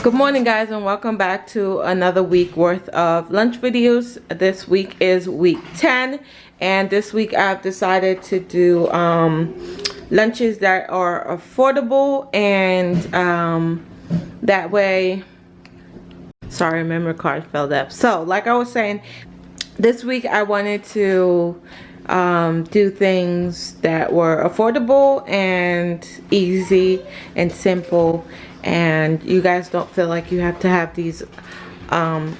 Good morning, guys, and welcome back to another week worth of lunch videos. This week is week 10, and this week I've decided to do lunches that are affordable, and that way, sorry, memory card fell up. So like I was saying, this week I wanted to do things that were affordable and easy and simple, and you guys don't feel like you have to have these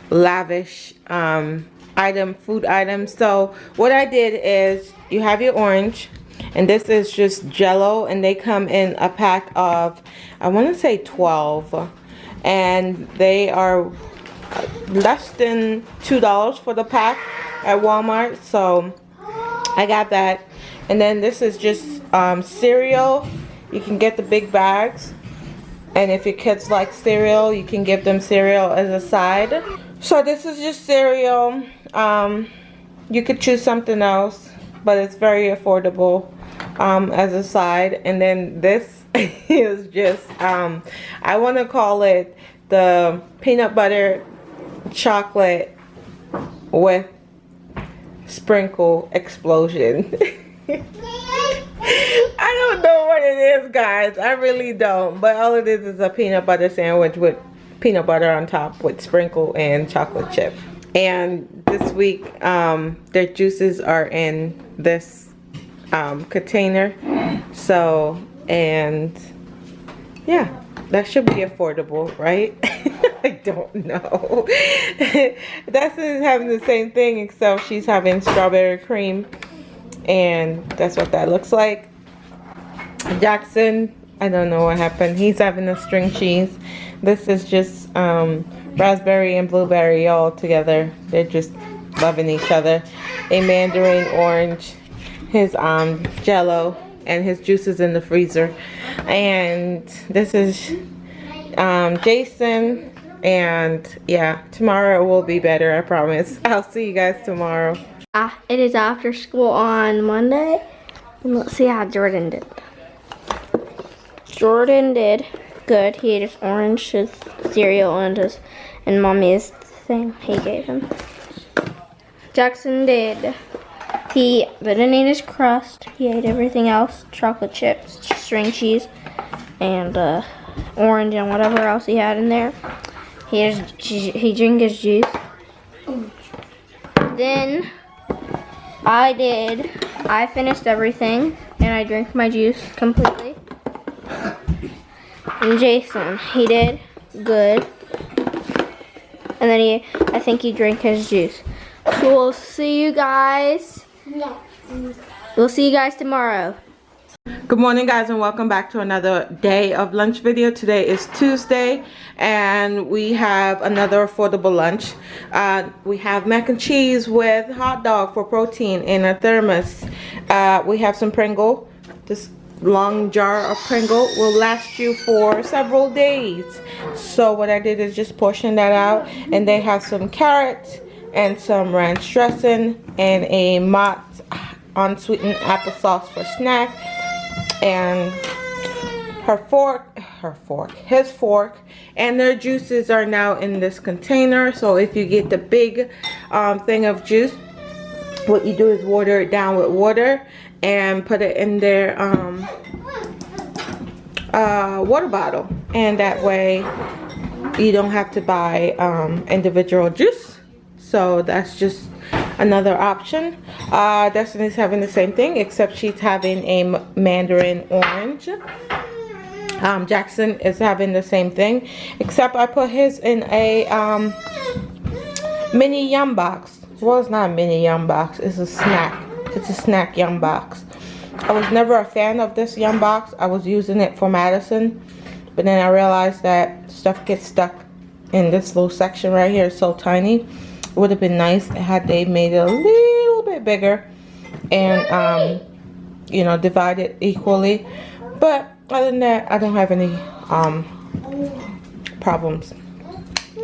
lavish food items. So what I did is, you have your orange, and this is just Chelo, and they come in a pack of, I want to say 12, and they are less than $2 for the pack at Walmart. So I got that. And then this is just cereal. You can get the big bags, and if your kids like cereal, you can give them cereal as a side. So this is just cereal. You could choose something else, but it's very affordable as a side. And then this is just I want to call it the peanut butter chocolate with sprinkle explosion. I don't know what it is, guys. I really don't. But all it is a peanut butter sandwich with peanut butter on top with sprinkle and chocolate chip. And this week, their juices are in this container. So, and yeah, that should be affordable, right? I don't know. Jaxson is having the same thing, except she's having strawberry cream, and that's what that looks like. Jaxson, I don't know what happened. He's having a string cheese. This is just raspberry and blueberry all together. They're just loving each other. A mandarin orange, his Chelo, and his juices in the freezer. And this is Jaxson. And yeah, tomorrow will be better, I promise. I'll see you guys tomorrow. It is after school on Monday, and let's see how Jordan did. Jordan did good. He ate his orange, his cereal, and mommy's thing he gave him. Jaxson did. He didn't eat his crust. He ate everything else: chocolate chips, string cheese, and orange, and whatever else he had in there. He drank his juice. Then I finished everything, and I drank my juice completely. And Jaxson, he did good. And then I think he drank his juice. So we'll see you guys. We'll see you guys tomorrow. Good morning, guys, and welcome back to another day of lunch video. Today is Tuesday, and we have another affordable lunch. We have mac and cheese with hot dog for protein in a thermos. We have some Pringle. This long jar of Pringle will last you for several days. So what I did is just portion that out, and they have some carrots and some ranch dressing and a Mott unsweetened applesauce for snack. And his fork, and their juices are now in this container. So if you get the big thing of juice, what you do is water it down with water and put it in their water bottle, and that way you don't have to buy individual juice. So that's just another option. Jaxson is having the same thing, except she's having a mandarin orange. Jaxson is having the same thing, except I put his in a mini yum box. Well, it's not a mini yum box. It's a snack. It's a snack yum box. I was never a fan of this yum box. I was using it for Madison, but then I realized that stuff gets stuck in this little section right here. It's so tiny. It would have been nice had they made it a little bit bigger and you know, divide it equally. But other than that, I don't have any problems.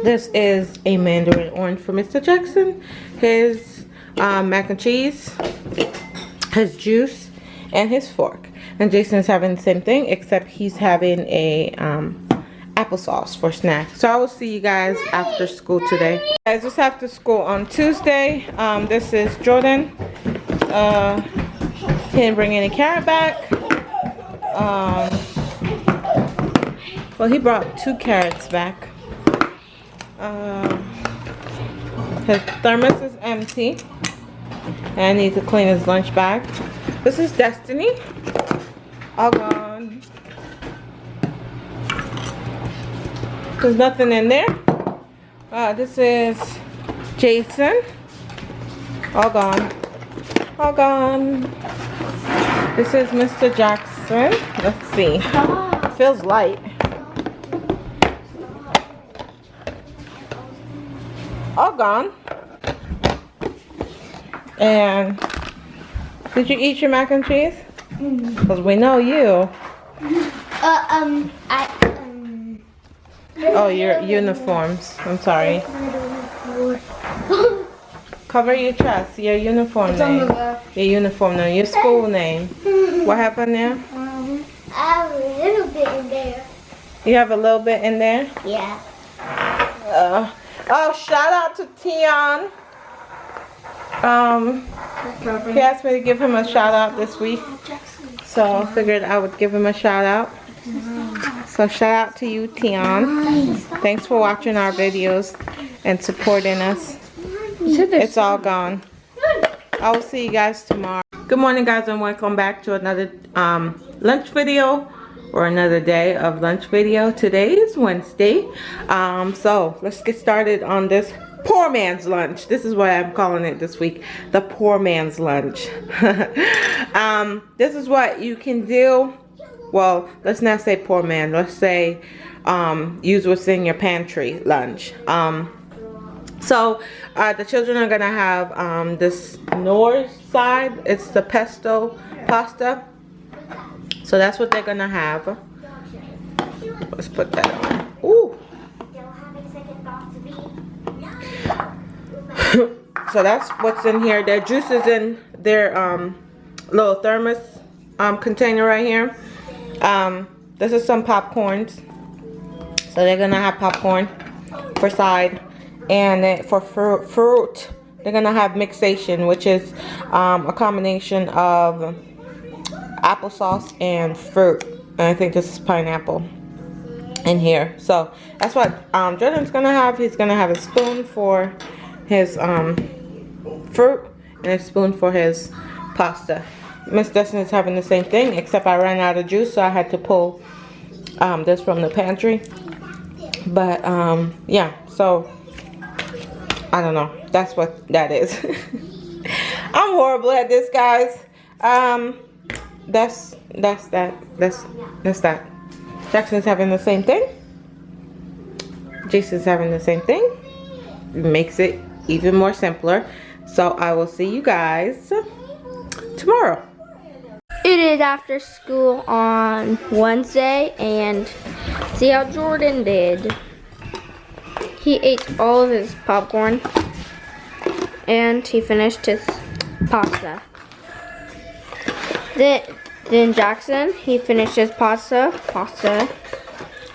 This is a mandarin orange for Mr. Jaxson. His mac and cheese, his juice, and his fork. And Jaxson is having the same thing, except he's having a applesauce for snack. So I will see you guys after school today. Guys, just after school on Tuesday. This is Jordan. He didn't bring any carrot back. Well, he brought 2 carrots back. His thermos is empty. And I need to clean his lunch bag. This is Destiny. All gone. There's nothing in there. This is Jason. All gone. All gone. This is Mr. Jaxson. Let's see. Feels light. All gone. And did you eat your mac and cheese? Because we know you. Oh, your uniforms. I'm sorry. Cover your chest. Your uniform name. Your uniform name. Your school name. What happened there? I have a little bit in there. You have a little bit in there? Yeah. Oh, shout out to Tion. He asked me to give him a shout out this week. So I figured I would give him a shout out. So shout out to you, Tion. Thanks for watching our videos and supporting us. It's all gone. I will see you guys tomorrow. Good morning, guys, and welcome back to another lunch video, or another day of lunch video. Today is Wednesday. So let's get started on this poor man's lunch. This is what I'm calling it this week, the poor man's lunch. This is what you can do. Well, let's not say poor man. Let's say use what's in your pantry lunch. So the children are gonna have this north side. It's the pesto pasta. So that's what they're gonna have. Let's put that on. Ooh. So that's what's in here. Their juice is in their little thermos container right here. This is some popcorns. So they're gonna have popcorn for side, and then for fruit they're gonna have mixation, which is a combination of applesauce and fruit. And I think this is pineapple in here. So that's what Jordan's gonna have. He's gonna have a spoon for his fruit and a spoon for his pasta. Miss Destiny's having the same thing, except I ran out of juice, so I had to pull this from the pantry. But yeah, so I don't know. That's what that is. I'm horrible at this, guys. That's that. Jackson's having the same thing. Jason's having the same thing. Makes it even more simpler. So I will see you guys tomorrow. It is after school on Wednesday, and see how Jordan did. He ate all of his popcorn and he finished his pasta. Then Jackson, he finished his pasta.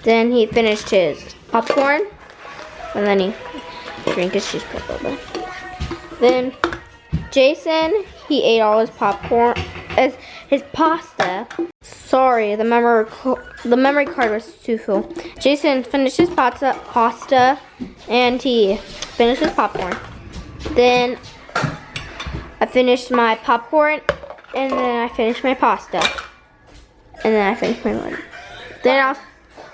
Then he finished his popcorn, and then he drank his cheese pop a little bit. Then Jason, he ate all his popcorn, his pasta. Sorry, the memory card was too full. Jason finished his pasta, and he finished his popcorn. Then I finished my popcorn, and then I finished my pasta, and then I finished my lunch. Then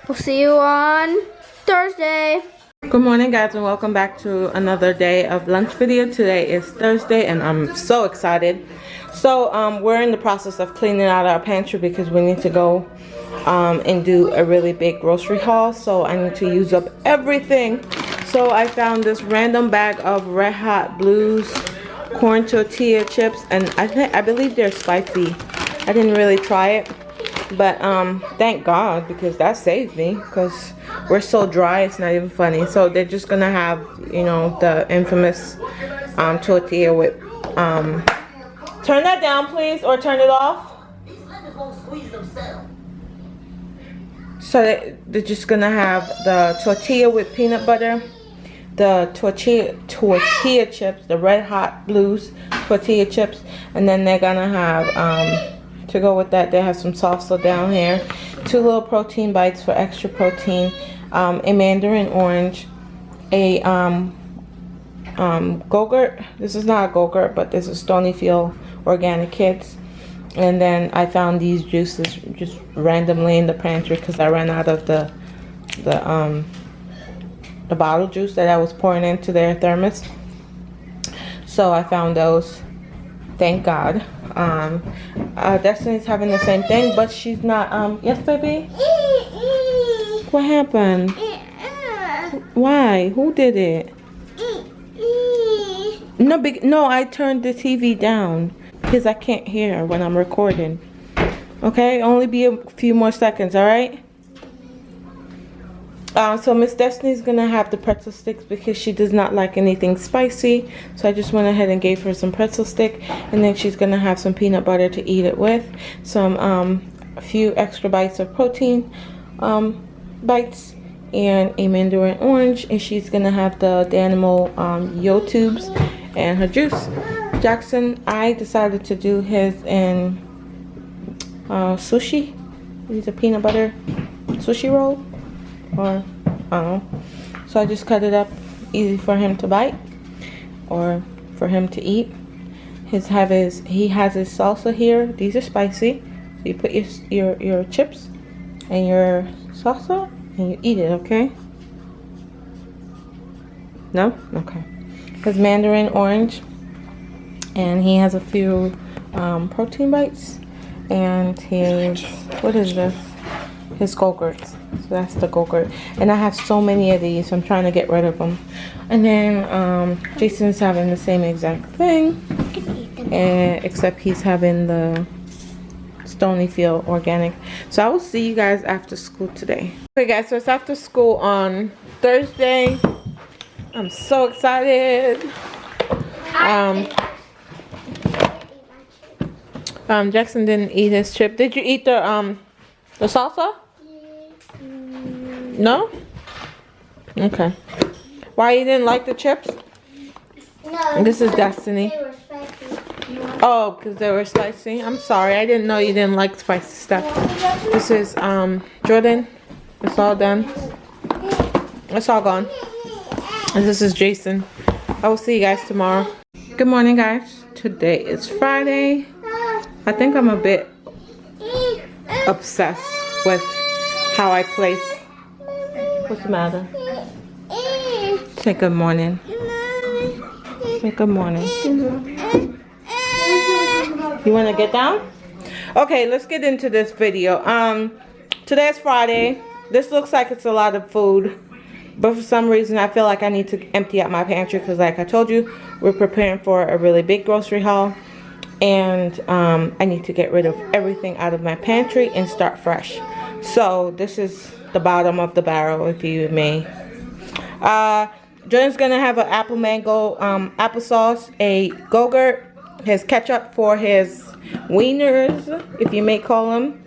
we'll see you on Thursday. Good morning, guys, and welcome back to another day of lunch video. Today is Thursday, and I'm so excited. So we're in the process of cleaning out our pantry because we need to go and do a really big grocery haul. So I need to use up everything. So I found this random bag of Red Hot Blues corn tortilla chips, and I believe they're spicy. I didn't really try it, but thank God, because that saved me, because we're so dry it's not even funny. So they're just gonna have, you know, the infamous tortilla with turn that down, please, or turn it off. So they're just gonna have the tortilla with peanut butter, the tortilla chips, the red hot blues tortilla chips, and then they're gonna have to go with that, they have some salsa down here, 2 little protein bites for extra protein, a mandarin orange, a Go-Gurt. This is not a Go-Gurt, but this is Stonyfield Organic Kids. And then I found these juices just randomly in the pantry because I ran out of the bottle juice that I was pouring into their thermos. So I found those. Thank God. Destiny's having the same thing, but she's not. Yes, baby. What happened? Why? Who did it? No, I turned the TV down because I can't hear when I'm recording. Okay, only be a few more seconds, all right? So Miss Destiny's gonna have the pretzel sticks because she does not like anything spicy. So I just went ahead and gave her some pretzel stick, and then she's gonna have some peanut butter to eat it with. Some a few extra bites of protein bites, and a mandarin orange, and she's gonna have the Danimal yo tubes and her juice. Jaxson, I decided to do his in sushi. These are peanut butter sushi roll, or I don't know. So I just cut it up easy for him to bite or for him to eat. He has his salsa here. These are spicy. So you put your chips and your salsa and you eat it, okay? No? Okay. His mandarin orange, and he has a few protein bites, and his, what is this? His Go-Gurts. So that's the Go-Gurt. And I have so many of these, so I'm trying to get rid of them. And then Jason's having the same exact thing, except he's having the Stonyfield Organic. So I will see you guys after school today. Okay guys, so it's after school on Thursday. I'm so excited. Jaxson didn't eat his chip. Did you eat the salsa? No? Okay. Why you didn't like the chips? No. This is Destiny. They were spicy. Oh, because they were spicy. I'm sorry. I didn't know you didn't like spicy stuff. This is Jordan. It's all done. It's all gone. And this is Jason. I will see you guys tomorrow. Good morning, guys. Today is Friday. I think I'm a bit obsessed with how I place. What's the matter? Say good morning. Say good morning. You want to get down? Okay, let's get into this video. Today's Friday. This looks like it's a lot of food, but for some reason I feel like I need to empty out my pantry because, like I told you, we're preparing for a really big grocery haul, and I need to get rid of everything out of my pantry and start fresh. So this is the bottom of the barrel, if you may. Jordan's gonna have an apple mango applesauce, a Go-Gurt, his ketchup for his wieners, if you may call them.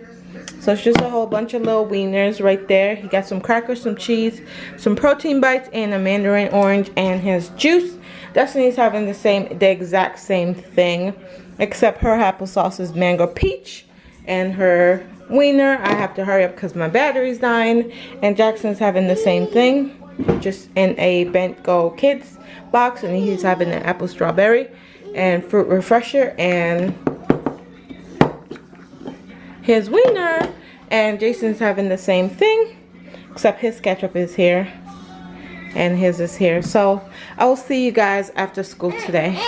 So it's just a whole bunch of little wieners right there. He got some crackers, some cheese, some protein bites, and a mandarin orange, and his juice. Destiny's having the exact same thing, except her applesauce is mango peach, and her wiener, I have to hurry up because my battery's dying. And Jackson's having the same thing, just in a Bento Kids box, and he's having an apple strawberry and fruit refresher and his wiener. And Jason's having the same thing, except his ketchup is here and his is here. So I will see you guys after school today.